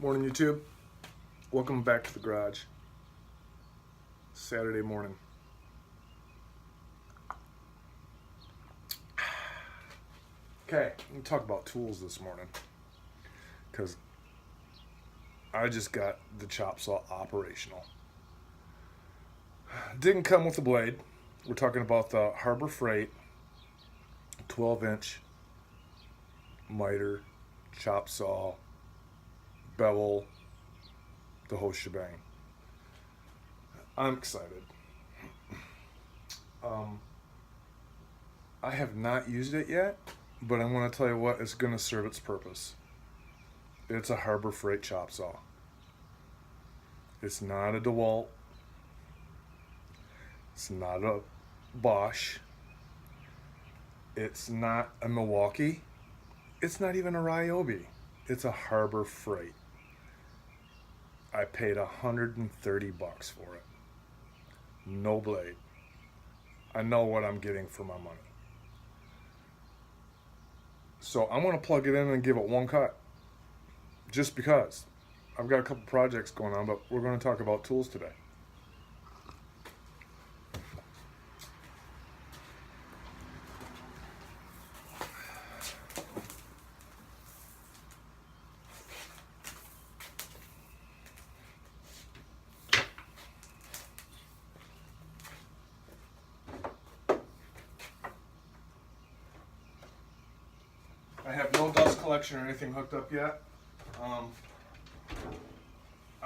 Morning, YouTube. Welcome back to the garage. Saturday morning. Okay, I'm going to talk about tools this morning because I just got the chop saw operational. Didn't come with the blade. We're talking about the Harbor Freight 12-inch miter chop saw, bevel, the whole shebang. I'm excited. I have not used it yet, but I'm going to tell you what, it's going to serve its purpose. It's a Harbor Freight chop saw. It's not a DeWalt. It's not a Bosch. It's not a Milwaukee. It's not even a Ryobi. It's a Harbor Freight. I paid $130 for it. No blade. I know what I'm getting for my money. So I'm going to plug it in and give it one cut. Just because. I've got a couple projects going on, but we're going to talk about tools today. I have no dust collection or anything hooked up yet. I'm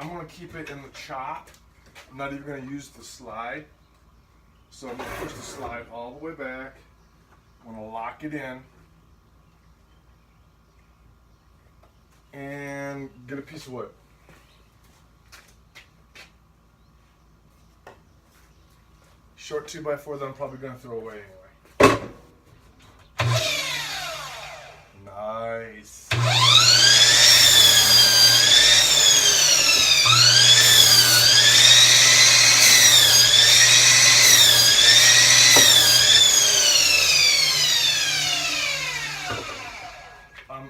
going to keep it in the chop. I'm not even going to use the slide. So I'm going to push the slide all the way back. I'm going to lock it in. And get a piece of wood. Short 2x4 that I'm probably going to throw away anyway. Nice.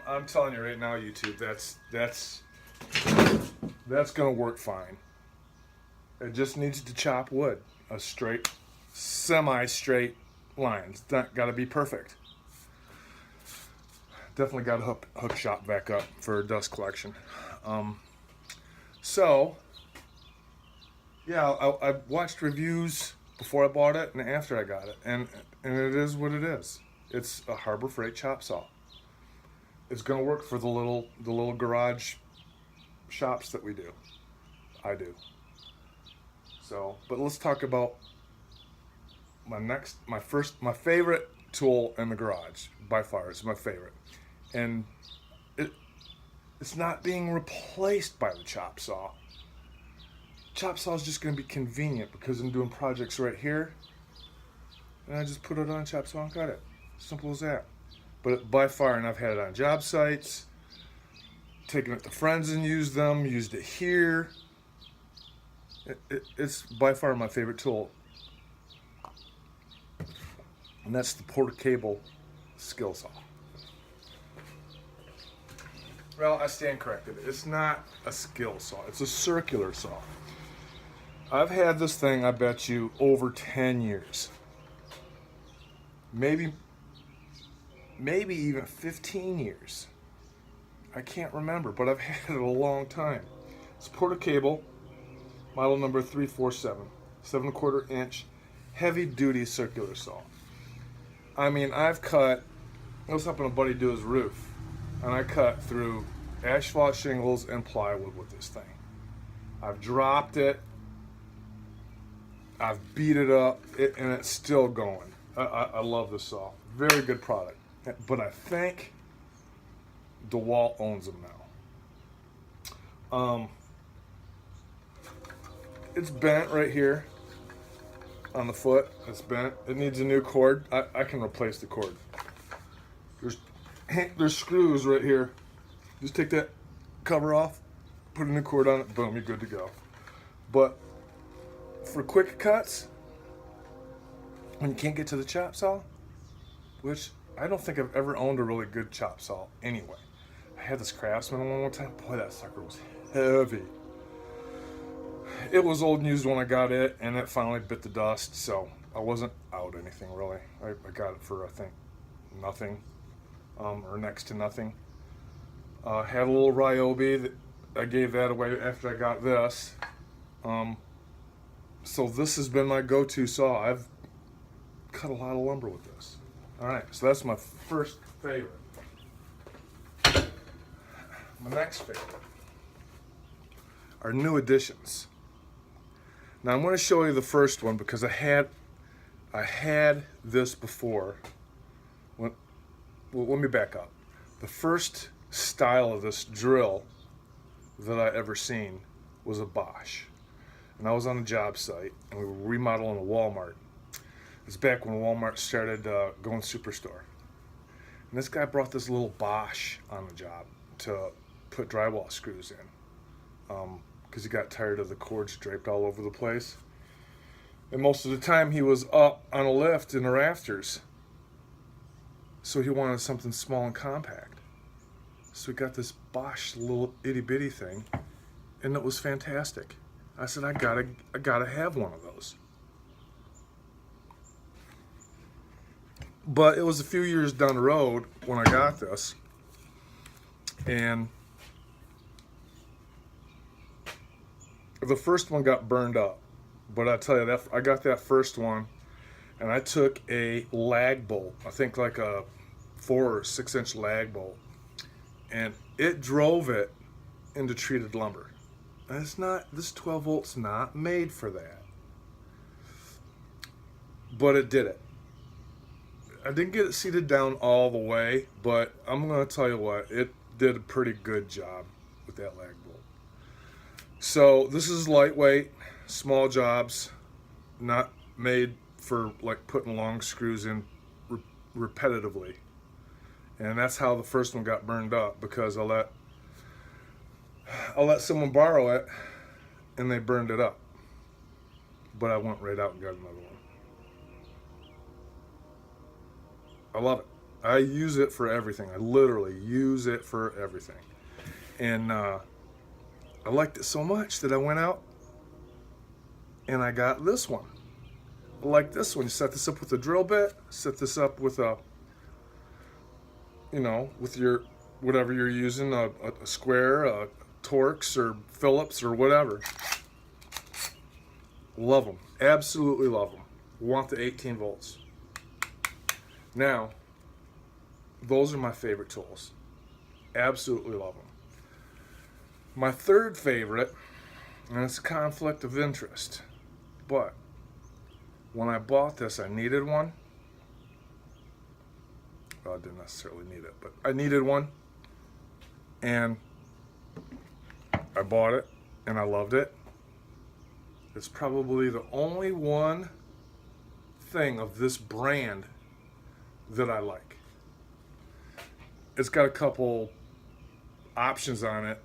I'm telling you right now, YouTube, that's gonna work fine. It just needs to chop wood, a straight, semi-straight line. It's not gotta be perfect. Definitely got to hook shop back up for dust collection. So, yeah, I watched reviews before I bought it and after I got it, and it is what it is. It's a Harbor Freight chop saw. It's gonna work for the little garage shops that we do. I do. So, but let's talk about my favorite tool in the garage by far. It's my favorite. And it's not being replaced by the chop saw. Chop saw is just going to be convenient because I'm doing projects right here, and I just put it on chop saw and cut it. Simple as that. But by far, and I've had it on job sites, taken it to friends and used them, used it here. It's by far my favorite tool, and that's the Porter Cable skill saw. Well, I stand corrected. It's not a skill saw. It's a circular saw. I've had this thing, I bet you, over 10 years. Maybe even 15 years. I can't remember, but I've had it a long time. It's Porter Cable, model number 347, 7¼ inch, heavy-duty circular saw. I mean, I was helping a buddy do his roof, and I cut through asphalt shingles and plywood with this thing. I've dropped it, I've beat it up, and it's still going. I love this saw. Very good product. But I think DeWalt owns them now. It's bent right here on the foot. It's bent. It needs a new cord. I can replace the cord. There's screws right here. Just take that cover off, put a new cord on it, boom, you're good to go. But for quick cuts, when you can't get to the chop saw, which I don't think I've ever owned a really good chop saw anyway. I had this Craftsman one time. Boy, that sucker was heavy. It was old and used when I got it, and it finally bit the dust, so I wasn't out anything really. I got it for, I think, nothing, or next to nothing. Had a little Ryobi that I gave that away after I got this. So this has been my go-to saw. I've cut a lot of lumber with this. All right, so that's my first favorite. My next favorite are new additions. Now I'm going to show you the first one because I had this before. Well, let me back up. The first style of this drill that I ever seen was a Bosch. And I was on a job site and we were remodeling a Walmart. It's back when Walmart started going superstore. And this guy brought this little Bosch on the job to put drywall screws in. Because he got tired of the cords draped all over the place. And most of the time he was up on a lift in the rafters. So he wanted something small and compact. So we got this Bosch little itty bitty thing, and it was fantastic. I said, I gotta have one of those. But it was a few years down the road when I got this, and the first one got burned up. But I tell you, that I got that first one, and I took a lag bolt, I think like a 4 or 6 inch lag bolt, and it drove it into treated lumber. And it's not, this 12 volt's not made for that. But it did it. I didn't get it seated down all the way, but I'm gonna tell you what, it did a pretty good job with that lag bolt. So this is lightweight, small jobs, not made for like putting long screws in repetitively. And that's how the first one got burned up, because I let someone borrow it and they burned it up. But I went right out and got another one. I love it. I use it for everything. I literally use it for everything. And I liked it so much that I went out and I got this one. I like this one. You set this up with a drill bit, set this up with a, with your, whatever you're using, a square, a Torx or Phillips or whatever. Love them. Absolutely love them. Want the 18 volts. Now, those are my favorite tools. Absolutely love them. My third favorite, and it's a conflict of interest, but when I bought this, I needed one. Well, I didn't necessarily need it, but I needed one, and I bought it, and I loved it. It's probably the only one thing of this brand that I like. It's got a couple options on it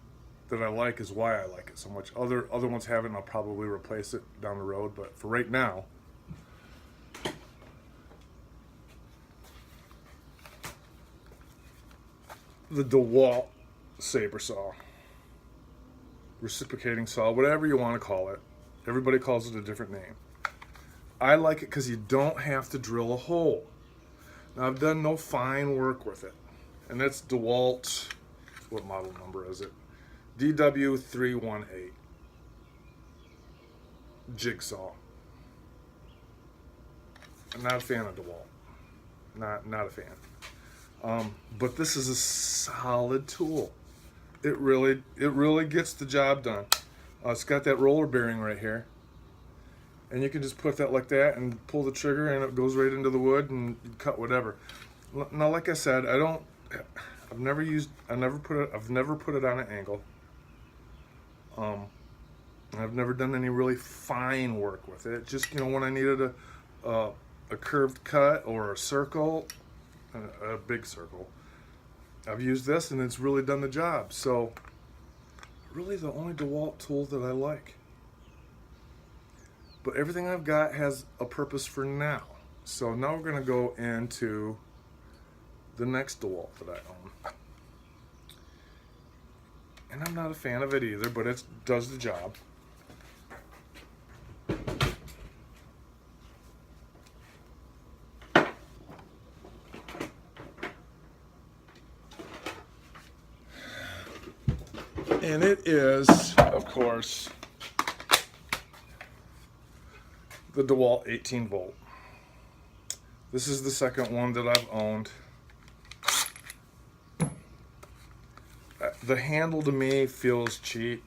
that I like, is why I like it so much. Other ones have it, and I'll probably replace it down the road, but for right now, the DeWalt saber saw, reciprocating saw, whatever you want to call it. Everybody calls it a different name. I like it because you don't have to drill a hole. Now, I've done no fine work with it, and that's DeWalt, what model number is it? DW318 jigsaw. I'm not a fan of DeWalt. Not a fan. But this is a solid tool. It really gets the job done. It's got that roller bearing right here, and you can just put that like that and pull the trigger, and it goes right into the wood and cut whatever. Now, like I said, I've never put it on an angle. I've never done any really fine work with it. Just, when I needed a curved cut or a circle, a big circle, I've used this and it's really done the job. So really the only DeWalt tool that I like. But everything I've got has a purpose for now. So now we're going to go into the next DeWalt that I own. And I'm not a fan of it either, but it does the job. And it is, of course, the DeWalt 18 volt. This is the second one that I've owned. The handle to me feels cheap.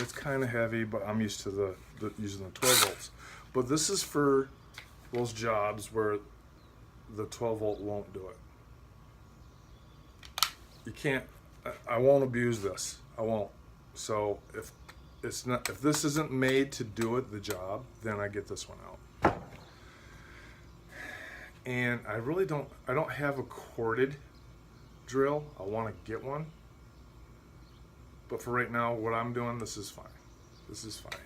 It's kind of heavy, but I'm used to using the 12 volts. But this is for those jobs where the 12 volt won't do it. You can't. I won't abuse this. I won't. So if this isn't made to do it the job, then I get this one out. And I don't have a corded drill. I want to get one. But for right now, what I'm doing, this is fine. This is fine.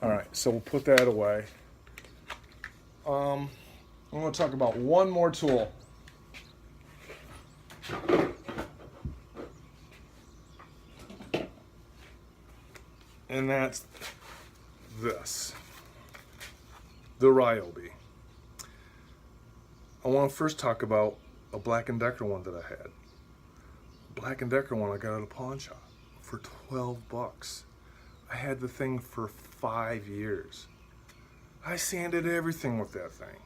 All right, so we'll put that away. I'm going to talk about one more tool. And that's this, the Ryobi. I want to first talk about a Black & Decker one that I had. Black & Decker one I got at a pawn shop for 12 bucks. I had the thing for 5 years. I sanded everything with that thing.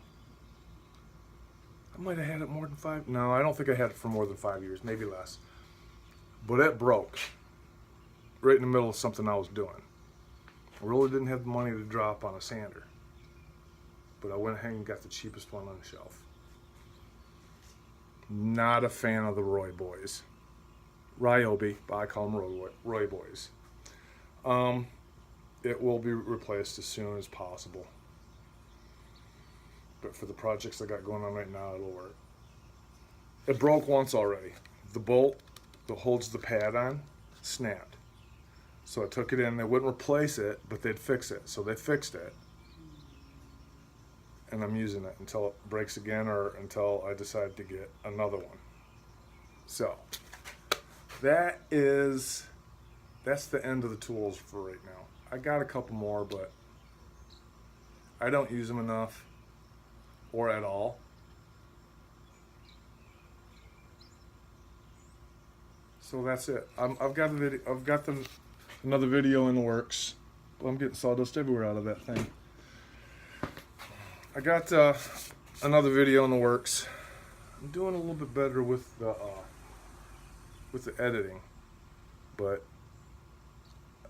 I might have had it more than 5. No, I don't think I had it for more than 5 years, maybe less. But it broke right in the middle of something I was doing. I really didn't have the money to drop on a sander, but I went ahead and got the cheapest one on the shelf. Not a fan of the Ryobi, but I call them Ryobi. It will be replaced as soon as possible. But for the projects I got going on right now, it'll work. It broke once already. The bolt that holds the pad on snapped. So I took it in. They wouldn't replace it, but they'd fix it. So they fixed it. And I'm using it until it breaks again or until I decide to get another one. So that's the end of the tools for right now. I got a couple more, but I don't use them enough or at all. So that's it. I've got a video. I've got another video in the works. Well, I'm getting sawdust everywhere out of that thing. I got another video in the works. I'm doing a little bit better with the editing, but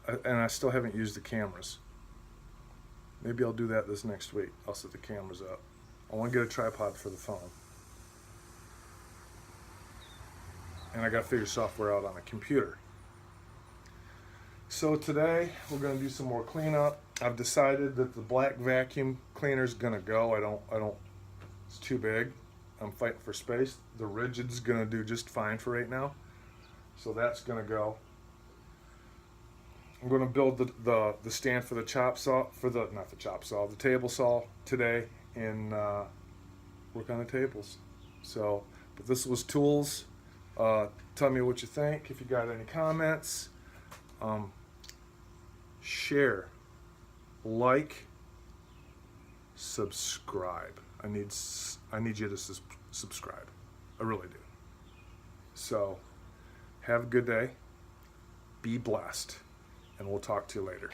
I still haven't used the cameras. Maybe I'll do that this next week. I'll set the cameras up. I want to get a tripod for the phone, and I got to figure software out on a computer. So today we're going to do some more cleanup. I've decided that the black vacuum cleaner is going to go. I don't. It's too big. I'm fighting for space. The rigid's going to do just fine for right now. So that's going to go. I'm going to build the stand for the chop saw, the table saw today, and work on the tables. So, but this was tools. Tell me what you think. If you got any comments, share, like, subscribe. I need you to subscribe. I really do. So, have a good day. Be blessed. And we'll talk to you later.